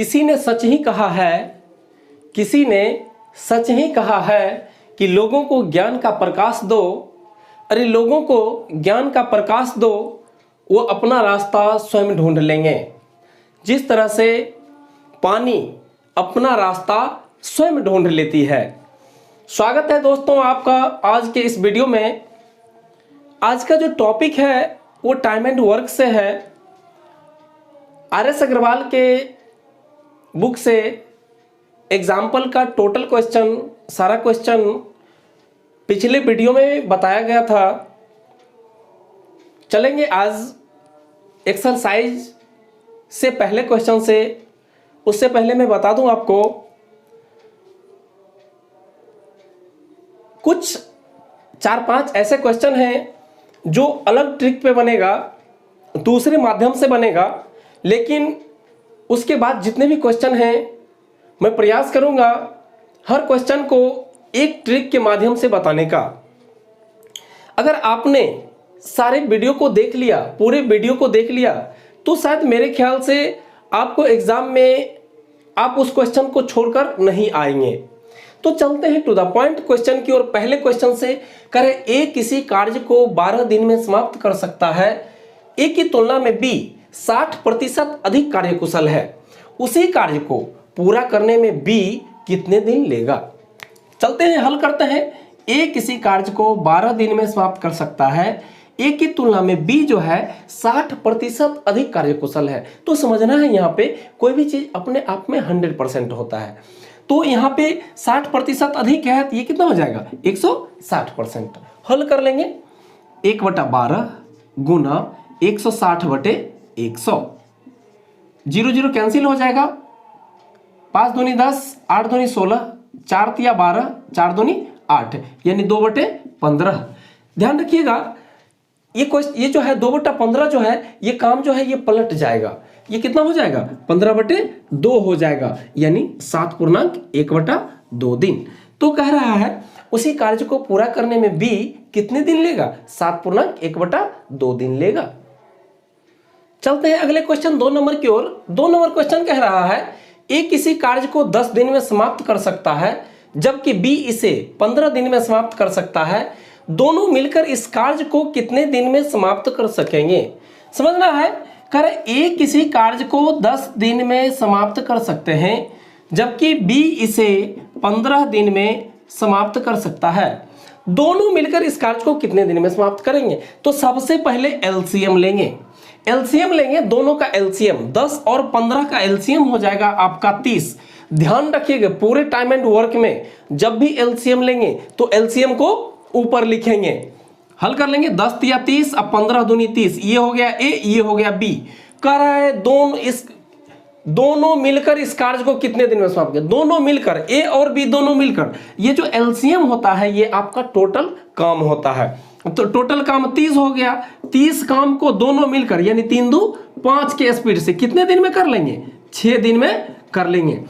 किसी ने सच ही कहा है, किसी ने सच ही कहा है कि लोगों को ज्ञान का प्रकाश दो। अरे लोगों को ज्ञान का प्रकाश दो, वो अपना रास्ता स्वयं ढूंढ लेंगे। जिस तरह से पानी अपना रास्ता स्वयं ढूंढ लेती है। स्वागत है दोस्तों आपका आज के इस वीडियो में। आज का जो टॉपिक है वो टाइम एंड वर्क से है। आर.एस. अग्रवाल के बुक से एग्जाम्पल का टोटल क्वेश्चन, सारा क्वेश्चन पिछले वीडियो में बताया गया था। चलेंगे आज एक्सरसाइज से पहले क्वेश्चन से। उससे पहले मैं बता दूं आपको कुछ 4-5 ऐसे क्वेश्चन हैं जो अलग ट्रिक पे बनेगा, दूसरे माध्यम से बनेगा, लेकिन उसके बाद जितने भी क्वेश्चन हैं मैं प्रयास करूंगा हर क्वेश्चन को एक ट्रिक के माध्यम से बताने का। अगर आपने सारे वीडियो को देख लिया, पूरे वीडियो को देख लिया, तो शायद मेरे ख्याल से आपको एग्जाम में आप उस क्वेश्चन को छोड़कर नहीं आएंगे। तो चलते हैं टू द पॉइंट क्वेश्चन की ओर। पहले क्वेश्चन से करें, ए किसी कार्य को 12 दिन में समाप्त कर सकता है। ए की तुलना में बी 60% अधिक कार्यकुशल है। उसी कार्य को पूरा करने में बी कितने दिन लेगा? चलते हैं, हल करते हैं। ए किसी कार्य को 12 दिन में समाप्त कर सकता है। ए की तुलना में बी जो है 60% अधिक कार्यकुशल है। तो समझना है यहाँ पे कोई भी चीज अपने आप में 100% होता है। तो यहाँ पे 60% अधिक है तो ये कितना हो जाएगा? 160%। हल कर लेंगे। 1/12 गुना 160/100। 0 0 कैंसिल हो जाएगा। 5 दूनी 10, 8 दूनी 16, 4 तिया 12, 4 दूनी 8, यानी 2/15। ध्यान रखिएगा ये जो है 2/15 जो है ये काम जो है ये पलट जाएगा। ये कितना हो जाएगा? 15/2 हो जाएगा, यानी 7.1/2 दिन। तो कह रहा है उसी कार्य को पूरा करने में बी कितने दिन लेगा? 7.1/2 दिन लेगा। चलते हैं अगले क्वेश्चन 2 नंबर की ओर। 2 नंबर क्वेश्चन कह रहा है ए किसी कार्य को 10 दिन में समाप्त कर सकता है, जबकि बी इसे 15 दिन में समाप्त कर सकता है। दोनों मिलकर इस कार्य को कितने दिन में समाप्त कर सकेंगे? समझना है। कर ए किसी कार्य को 10 दिन में समाप्त कर सकते हैं, जबकि बी इसे 15 दिन में समाप्त कर सकता है। दोनों मिलकर इस कार्य को कितने दिन में समाप्त करेंगे? तो सबसे पहले एलसीएम लेंगे। एलसीएम लेंगे, दोनों का एलसीएम 10 और 15 का एलसीएम हो जाएगा आपका 30। ध्यान रखिएगा पूरे टाइम एंड वर्क में जब भी एलसीएम लेंगे तो एलसीएम को ऊपर लिखेंगे। हल कर लेंगे। 10 तिया 30, अब 15 दूनी 30। ये हो गया ए, ये हो गया बी। कह रहा है दोनों मिलकर इस कार्य को कितने दिन में समाप्त करें? दोनों मिलकर, ए और बी दोनों मिलकर, ये जो एलसीएम होता है ये आपका टोटल काम होता है। तो टोटल काम 30 हो गया। 30 काम को दोनों मिलकर यानी 3 दूनी 5 के स्पीड से कितने दिन में कर लेंगे? 6 दिन में कर लेंगे।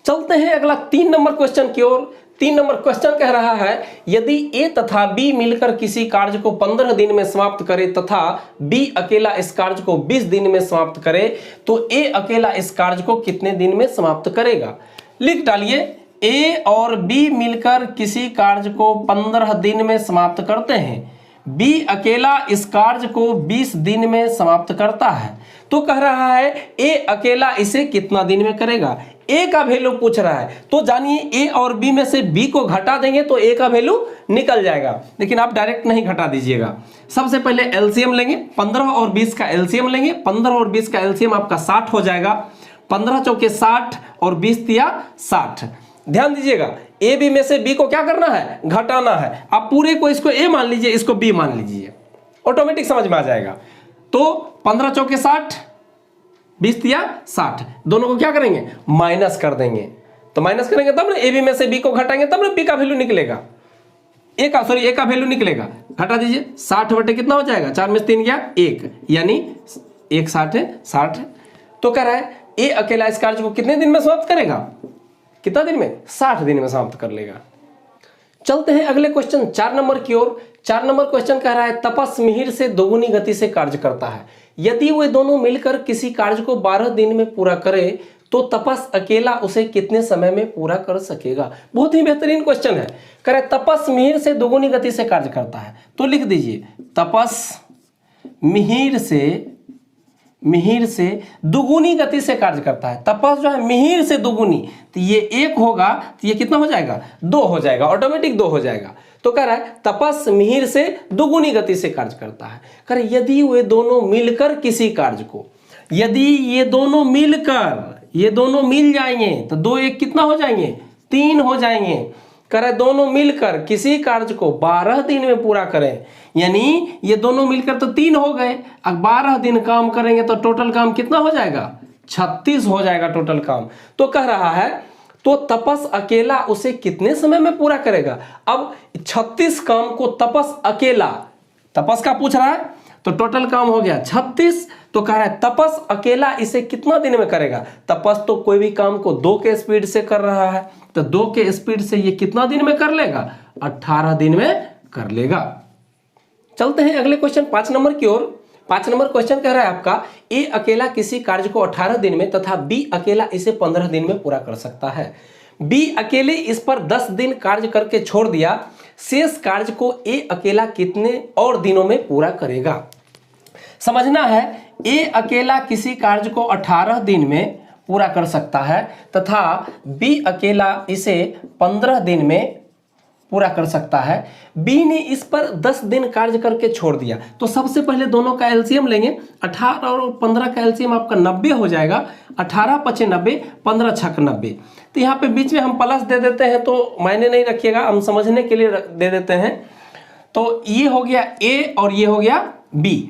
चलते हैं अगला 3 नंबर क्वेश्चन की ओर। 3 नंबर क्वेश्चन कह रहा है यदि ए तथा बी मिलकर किसी कार्य को 15 दिन में समाप्त करे तथा बी अकेला इस कार्य को 20 दिन में समाप्त करे, तो ए अकेला इस कार्य को कितने दिन में समाप्त करेगा? लिख डालिए। ए और बी मिलकर किसी कार्य को 15 दिन में समाप्त करते हैं। बी अकेला इस कार्य को 20 दिन में समाप्त करता है। तो कह रहा है ए अकेला इसे कितना दिन में करेगा? ए का वैल्यू पूछ रहा है, तो जानिए ए और बी में से बी को घटा देंगे तो ए का वैल्यू निकल जाएगा, लेकिन आप डायरेक्ट नहीं घटा दीजिएगा। सबसे पहले एलसीएम लेंगे, 15 और 20 का एलसीएम लेंगे। 15 और 20 का एलसीएम आपका 60 हो जाएगा। 15 चौके 60 और 20 तिया 60। ध्यान दीजिएगा ए बी में से बी को क्या करना है? घटाना है। आप पूरे को इसको ए मान लीजिए, इसको बी मान लीजिए, ऑटोमेटिक समझ में आ जाएगा। तो 15 चौके 60, 20 तिया 60, दोनों को क्या करेंगे? माइनस कर देंगे। तो माइनस करेंगे तब ना ए बी में से बी को घटाएंगे तब ना बी का वैल्यू निकलेगा। ए का वैल्यू निकलेगा। घटा दीजिए। 60 बटे कितना हो जाएगा? 4 में 3 गया 1, यानी 1 60 है 60। तो कह रहा है ए अकेला इस कार्य को कितने दिन में समाप्त करेगा? कितना दिन में? 60 दिन में समाप्त कर लेगा। चलते हैं अगले क्वेश्चन 4 नंबर की ओर। 4 नंबर क्वेश्चन कह रहा है तपस मिहिर से दोगुनी गति से कार्य करता है। यदि वे दोनों मिलकर किसी कार्य को 12 दिन में पूरा करे तो तपस अकेला उसे कितने समय में पूरा कर सकेगा। बहुत ही बेहतरीन क्वेश्चन है। करे तपस मिहिर से दोगुनी गति से कार्य करता है, तो लिख दीजिए तपस मिहिर से दुगुनी गति से कार्य करता है। तपस जो है मिहिर से दुगुनी, तो ये 1 होगा तो ये कितना हो जाएगा, 2 हो जाएगा, ऑटोमेटिक 2 हो जाएगा। तो कह रहा है तपस मिहिर से दुगुनी गति से कार्य करता है। कह रहा है यदि वे दोनों मिलकर किसी कार्य को, यदि ये दोनों मिल जाएंगे तो 2 1 कितना हो जाएंगे, 3 हो जाएंगे। कह रहा है दोनों मिलकर किसी कार्य को 12 दिन में पूरा करें, यानी ये दोनों मिलकर तो 3 हो गए, अब 12 दिन काम करेंगे तो टोटल काम कितना हो जाएगा, 36 हो जाएगा टोटल काम। तो कह रहा है तो तपस अकेला उसे कितने समय में पूरा करेगा। अब 36 काम को तपस अकेला, तपस का पूछ रहा है तो टोटल काम हो गया 36। तो कह रहा है तपस अकेला इसे कितना दिन में करेगा। तपस तो कोई भी काम को 2 के स्पीड से कर रहा है, तो 2 के स्पीड से ये कितना दिन में कर लेगा, 18 दिन में कर लेगा। चलते हैं अगले क्वेश्चन 5 नंबर की ओर। 5 नंबर क्वेश्चन कह रहा है आपका ए अकेला किसी कार्य को 18 दिन में तथा बी अकेला इसे 15 दिन में पूरा कर सकता है। बी अकेले इस पर 10 दिन कार्य करके छोड़ दिया, शेष कार्य को ए अकेला कितने और दिनों में पूरा करेगा। समझना है ए अकेला किसी कार्य को 18 दिन में पूरा कर सकता है तथा बी अकेला इसे 15 दिन में पूरा कर सकता है। बी ने इस पर 10 दिन कार्य करके छोड़ दिया, तो सबसे पहले दोनों का एलसीएम लेंगे। 18 और 15 का एलसीएम आपका 90 हो जाएगा। 18 पचे 90, 15 छक 90। तो यहाँ पे बीच में हम प्लस दे देते हैं, तो मायने नहीं रखिएगा, हम समझने के लिए दे देते हैं। तो ये हो गया ए और ये हो गया बी।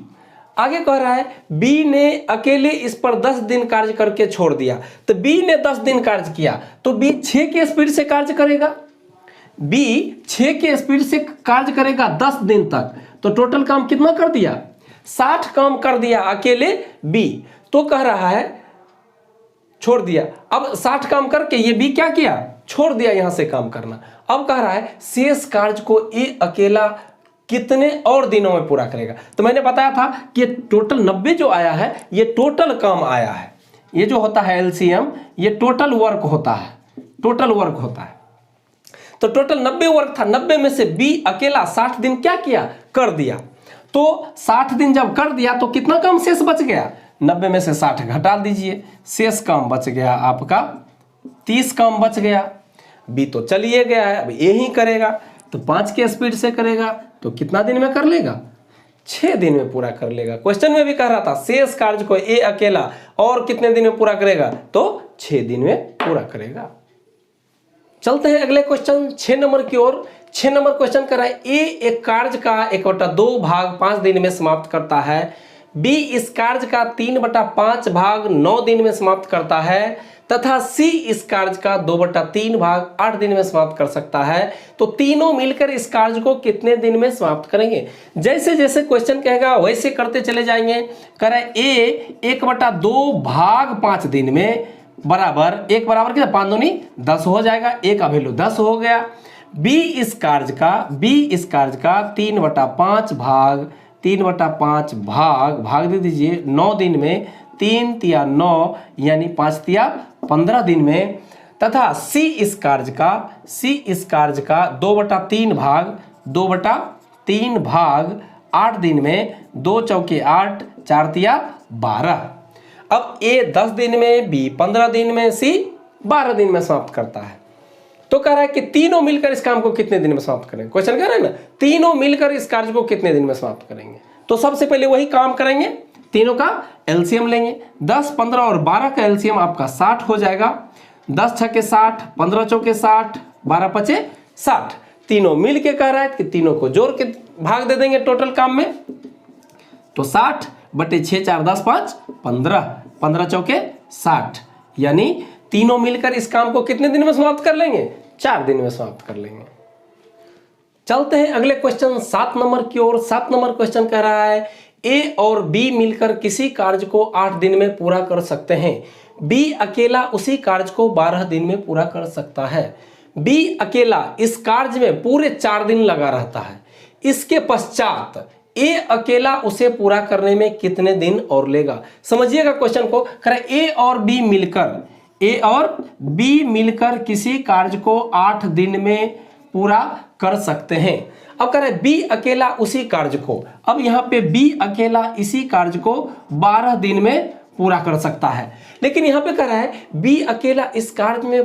आगे कह रहा है बी ने अकेले इस पर 10 दिन कार्य करके छोड़ दिया, तो बी ने 10 दिन कार्य किया तो बी 6 के स्पीड से कार्य करेगा। बी 6 के स्पीड से कार्य करेगा 10 दिन तक, तो टोटल काम कितना कर दिया, 60 काम कर दिया अकेले बी। तो कह रहा है छोड़ दिया, अब 60 काम करके ये बी क्या किया, छोड़ दिया यहां से काम करना। अब कह रहा है शेष कार्य को ए अकेला कितने और दिनों में पूरा करेगा। तो मैंने बताया था कि ये टोटल 90 जो आया है ये टोटल काम आया है। ये जो होता है एलसीएम ये टोटल वर्क होता है, टोटल वर्क होता है। तो टोटल 90 वर्क था, 90 में से बी अकेला 60 दिन क्या किया, कर दिया। तो 60 दिन जब कर दिया तो कितना काम शेष बच गया, 90 में से 60 घटा दीजिए, शेष काम बच गया आपका 30 काम बच गया। बी तो चलिए गया है, अब यही करेगा, तो 5 के स्पीड से करेगा तो कितना दिन में कर लेगा, 6 दिन में पूरा कर लेगा। क्वेश्चन में भी कह रहा था शेष कार्य को ए अकेला और कितने दिन में पूरा करेगा, तो 6 दिन में पूरा करेगा। चलते हैं अगले क्वेश्चन 6 नंबर की ओर। 6 नंबर क्वेश्चन कर रहा है ए एक कार्य का 1/2 भाग 5 दिन में समाप्त करता है, बी इस कार्य का 3/5 भाग 9 दिन में समाप्त करता है तथा सी इस कार्य का 2/3 भाग 8 दिन में समाप्त कर सकता है। तो तीनों मिलकर इस कार्य को कितने दिन में समाप्त करेंगे। जैसे जैसे क्वेश्चन कहेगा वैसे करते चले जाएंगे। कह रहे ए 1/2 भाग 5 दिन में बराबर 1 बराबर कितना, 5 दूनी 10 हो जाएगा, ए का वैल्यू 10 हो गया। बी इस कार्य का 3/5 भाग दे दीजिए 9 दिन में, 3 तिया 9 यानी 5 तिया 15 दिन में, तथा सी इस कार्य का 2/3 भाग 8 दिन में, 2 चौके 8, 4 तिया 12। अब ए 10 दिन में, बी 15 दिन में, सी 12 दिन में समाप्त करता है। तो कह रहा है कि तीनों मिलकर इस काम को कितने दिन में समाप्त करेंगे। क्वेश्चन कह रहा है ना तीनों मिलकर इस कार्य को कितने दिन में समाप्त करेंगे। तो सबसे पहले वही काम करेंगे, तीनों का एलसीएम लेंगे। 10, 15 और 12 का एलसीएम आपका 60 हो जाएगा। 10 छके 60, 15 चौके 60, 12 पचे 60। तीनों मिल के कह रहा है कि तीनों को जोड़ के भाग दे देंगे टोटल काम में। तो 60 बटे 6 4 10 5 15, 15 चौके 60, यानी तीनों मिलकर इस काम को कितने दिन में समाप्त कर लेंगे, 4 दिन में समाप्त कर लेंगे। चलते हैं अगले क्वेश्चन 7 नंबर की ओर। 7 नंबर क्वेश्चन कह रहा है ए और बी मिलकर किसी कार्य को 8 दिन में पूरा कर सकते हैं, बी अकेला उसी कार्य को 12 दिन में पूरा कर सकता है। बी अकेला इस कार्य में पूरे 4 दिन लगा रहता है। इसके पश्चात ए अकेला उसे पूरा करने में कितने दिन और लेगा। समझिएगा क्वेश्चन को। करें ए और बी मिलकर किसी कार्य को 8 दिन में पूरा कर सकते हैं। अब कह रहे बी अकेला उसी कार्य को, अब यहां पे बी अकेला इसी कार्य को 12 दिन में पूरा कर सकता है। लेकिन यहां पे कह रहा है बी अकेला इस कार्य में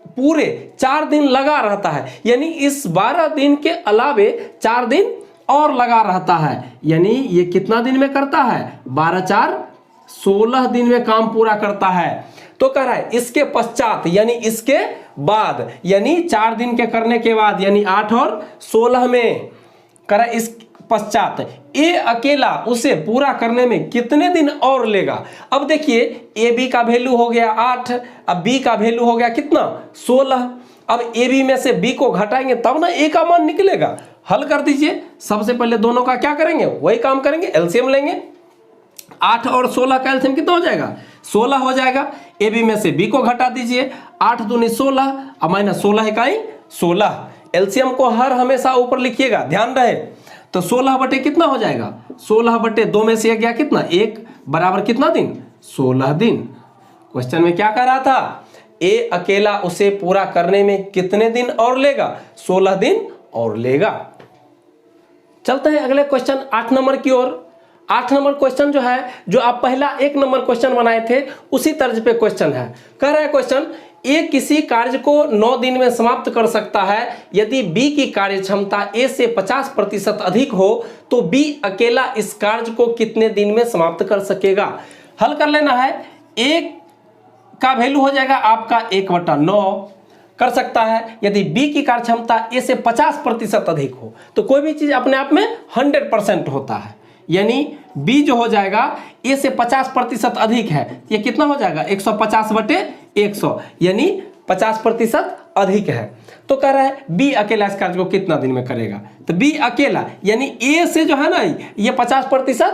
पूरे 4 दिन लगा रहता है, यानी इस 12 दिन के अलावे 4 दिन और लगा रहता है, यानी ये कितना दिन में करता है, 12 4 16 दिन में काम पूरा करता है। तो कह रहा है इसके पश्चात यानी इसके बाद, यानी 4 दिन के करने के बाद यानी 8 और 16 में, कह रहा है इस पश्चात ए अकेला उसे पूरा करने में कितने दिन और लेगा। अब देखिए ए बी का वैल्यू हो गया 8, अब बी का वैल्यू हो गया कितना 16। अब ए बी में से बी को घटाएंगे तब ना ए का मान निकलेगा। हल कर दीजिए। सबसे पहले दोनों का क्या करेंगे, वही काम करेंगे, एलसीएम लेंगे। 8 और 16 का एलसीएम कितना हो जाएगा, 16 हो जाएगा। ए बी में से बी को घटा दीजिए, 8 दूनी 16 और माइनस 16 इकाई 16। एलसीएम को हर हमेशा ऊपर लिखिएगा, ध्यान रहे। तो 16 बटे कितना हो जाएगा, 16 बटे 2 में से गया कितना 1 बराबर कितना दिन, 16 दिन। क्वेश्चन में क्या कह रहा था, ए अकेला उसे पूरा करने में कितने दिन और लेगा, 16 दिन और लेगा। चलते हैं अगले क्वेश्चन 8 नंबर की ओर। 8 नंबर क्वेश्चन जो है, जो आप पहला 1 नंबर क्वेश्चन बनाए थे उसी तर्ज पे क्वेश्चन है। कह रहा है क्वेश्चन ए किसी कार्य को 9 दिन में समाप्त कर सकता है यदि बी की कार्य क्षमता ए से 50% अधिक हो, तो बी अकेला इस कार्य को कितने दिन में समाप्त कर सकेगा। हल कर लेना है। ए का वैल्यू हो जाएगा आपका 1/9 कर सकता है यदि बी की कार्य क्षमता ए से 50% अधिक हो। तो कोई भी चीज अपने आप में 100% होता है, यानी बी जो हो जाएगा ए से 50% अधिक है, ये कितना हो जाएगा 150 बटे 100, यानी 50% अधिक है। तो कह रहा है बी अकेला इस कार्य को कितना दिन में करेगा। तो बी अकेला यानी ए से जो है ना ये 50%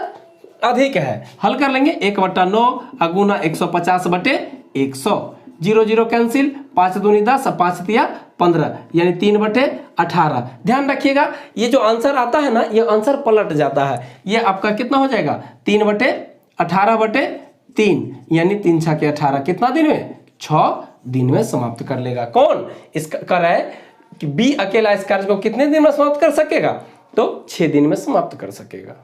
अधिक है। हल कर लेंगे 1/9 अगुना 150 बटे 100, 0 0 कैंसिल, 5 दूनी 10, 5 तिया 15, यानी 3/18। ध्यान रखिएगा ये जो आंसर आता है ना, ये आंसर पलट जाता है। ये आपका कितना हो जाएगा 3/18/3, यानी 3 6 के 18, कितना दिन में 6 दिन में समाप्त कर लेगा। कौन इसका कर रहा है कि बी अकेला इस कार्य को कितने दिन में समाप्त कर सकेगा, तो 6 दिन में समाप्त कर सकेगा।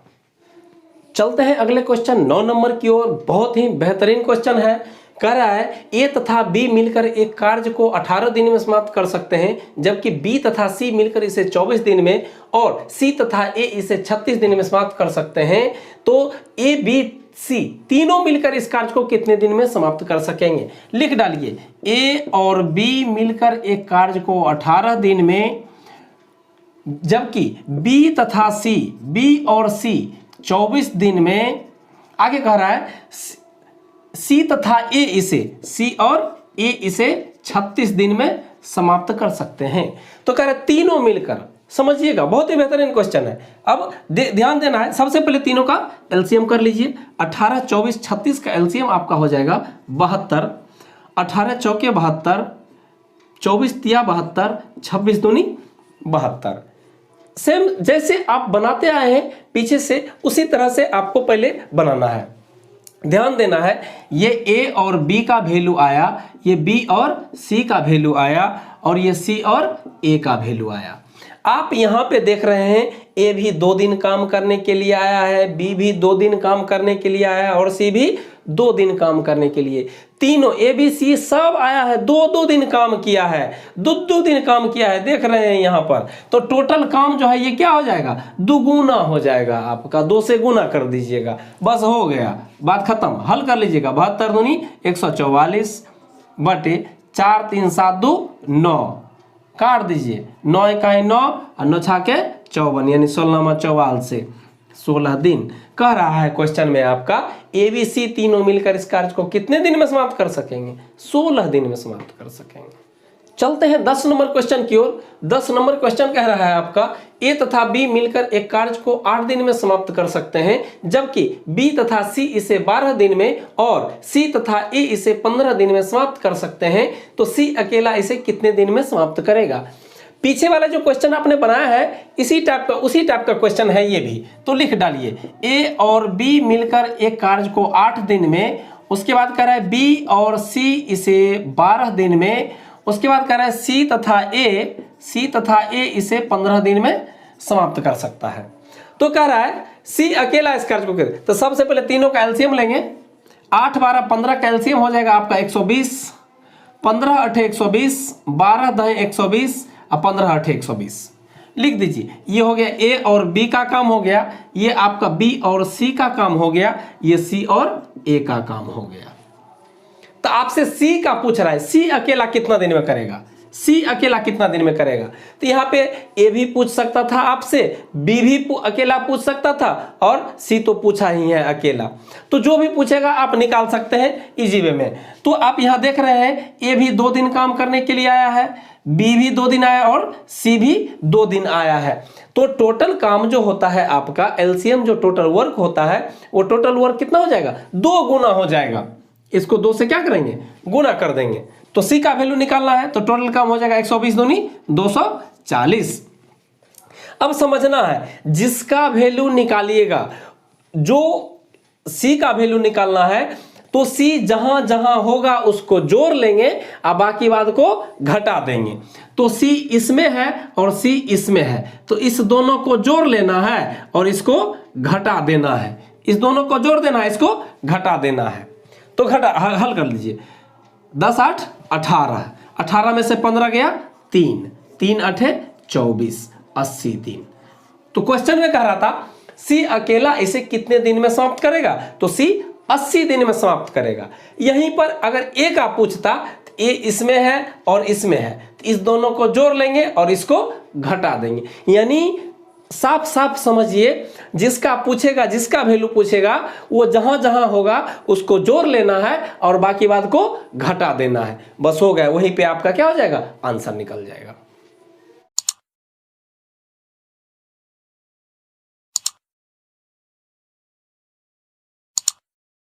चलते हैं अगले क्वेश्चन 9 नंबर की ओर। बहुत ही बेहतरीन क्वेश्चन है। कह रहा है ए तथा बी मिलकर एक कार्य को 18 दिन में समाप्त कर सकते हैं, जबकि बी तथा सी मिलकर इसे 24 दिन में और सी तथा ए इसे 36 दिन में समाप्त कर सकते हैं। तो ए बी सी तीनों मिलकर इस कार्य को कितने दिन में समाप्त कर सकेंगे। लिख डालिए ए और बी मिलकर एक कार्य को 18 दिन में, जबकि बी तथा सी, बी और सी 24 दिन में। आगे कह रहा है सी तथा ए इसे, सी और ए इसे 36 दिन में समाप्त कर सकते हैं। तो कह रहे तीनों मिलकर, समझिएगा बहुत ही बेहतरीन क्वेश्चन है। अब ध्यान देना है, सबसे पहले तीनों का एलसीएम कर लीजिए। 18 24 36 का एलसीएम आपका हो जाएगा 72, 18 चौके 72, 24 तिया 72, 26 दूनी 72। सेम जैसे आप बनाते आए हैं पीछे से, उसी तरह से आपको पहले बनाना है। ध्यान देना है ये ए और बी का वैल्यू आया, ये बी और सी का वैल्यू आया, और ये सी और ए का वैल्यू आया। आप यहाँ पे देख रहे हैं ए भी 2 दिन काम करने के लिए आया है, बी भी 2 दिन काम करने के लिए आया है, और सी भी 2 दिन काम करने के लिए। तीनों ए बी सी सब आया है, 2 दिन काम किया है, 2 दिन काम किया है, देख रहे हैं यहाँ पर। तो टोटल काम जो है ये क्या हो जाएगा, दुगुना हो जाएगा आपका, 2 से गुना कर दीजिएगा, बस हो गया, बात खत्म। हल कर लीजिएगा 72 दूनी 144 बटे 4 3 7 2 9, काट दीजिए 9 इकाई 9 और 9 छाके 54, यानी 16 44 से 16 दिन। कह रहा है क्वेश्चन में आपका ए बी सी तीनों मिलकर इस कार्य को कितने दिन में समाप्त कर सकेंगे, 16 दिन में समाप्त कर सकेंगे। चलते हैं 10 नंबर क्वेश्चन की ओर। 10 नंबर क्वेश्चन कह रहा है आपका ए तथा बी मिलकर एक कार्य को 8 दिन में समाप्त कर सकते हैं, जबकि बी तथा सी इसे 12 दिन में और सी तथा ए इसे 15 दिन में समाप्त कर सकते हैं। तो सी अकेला इसे कितने दिन में समाप्त करेगा। पीछे वाला जो क्वेश्चन आपने बनाया है उसी टाइप का क्वेश्चन है ये भी, तो लिख डालिए ए और बी मिलकर एक कार्य को 8 दिन में, उसके बाद कह रहा है बी और सी इसे 12 दिन में, उसके बाद कह रहा है सी तथा ए इसे 15 दिन में समाप्त कर सकता है। तो कह रहा है सी अकेला इस कार्य को करे, तो सबसे पहले तीनों का एलसीएम लेंगे। 8 12 15 का एलसीएम हो जाएगा आपका 120, 15 8 120, 12 10 120 और 15 8 120 लिख दीजिए। ये हो गया ए और बी का काम हो गया, ये आपका बी और सी का काम हो गया, ये सी और ए का काम हो गया। तो आपसे सी का पूछ रहा है, सी अकेला कितना दिन में करेगा, सी अकेला कितना दिन में करेगा। तो यहाँ पे ए भी पूछ सकता था आपसे, बी भी अकेला पूछ सकता था और सी तो पूछा ही है अकेला। तो जो भी पूछेगा आप निकाल सकते हैं इजी वे में। तो आप यहाँ देख रहे हैं ए भी 2 दिन काम करने के लिए आया है, बी भी 2 दिन आया और सी भी 2 दिन आया है। तो टोटल काम जो होता है आपका एलसीएम जो टोटल वर्क होता है वो टोटल वर्क कितना हो जाएगा, 2 गुना हो जाएगा। इसको 2 से क्या करेंगे, गुना कर देंगे। तो सी का वैल्यू निकालना है तो टोटल काम हो जाएगा 120 दूनी 240। अब समझना है जिसका वैल्यू निकालिएगा, जो सी का वैल्यू निकालना है तो सी जहां जहां होगा उसको जोड़ लेंगे और बाकी बात को घटा देंगे। तो सी इसमें है और सी इसमें है, तो इस दोनों को जोड़ लेना है और इसको घटा देना है, इस दोनों को जोड़ देना है, इसको घटा देना है। तो घटा हल कर लीजिए, 10 8 18, 18 में से 15 गया 3, 3 8 24, 80 दिन। तो क्वेश्चन में कह रहा था सी अकेला इसे कितने दिन में समाप्त करेगा, तो सी 80 दिन में समाप्त करेगा। यहीं पर अगर ए का पूछता तो ए इसमें है और इसमें है, तो इस दोनों को जोड़ लेंगे और इसको घटा देंगे। यानी साफ साफ समझिए, जिसका पूछेगा, जिसका वैल्यू पूछेगा वो जहां जहां होगा उसको जोड़ लेना है और बाकी बात को घटा देना है, बस हो गया। वहीं पे आपका क्या हो जाएगा, आंसर निकल जाएगा।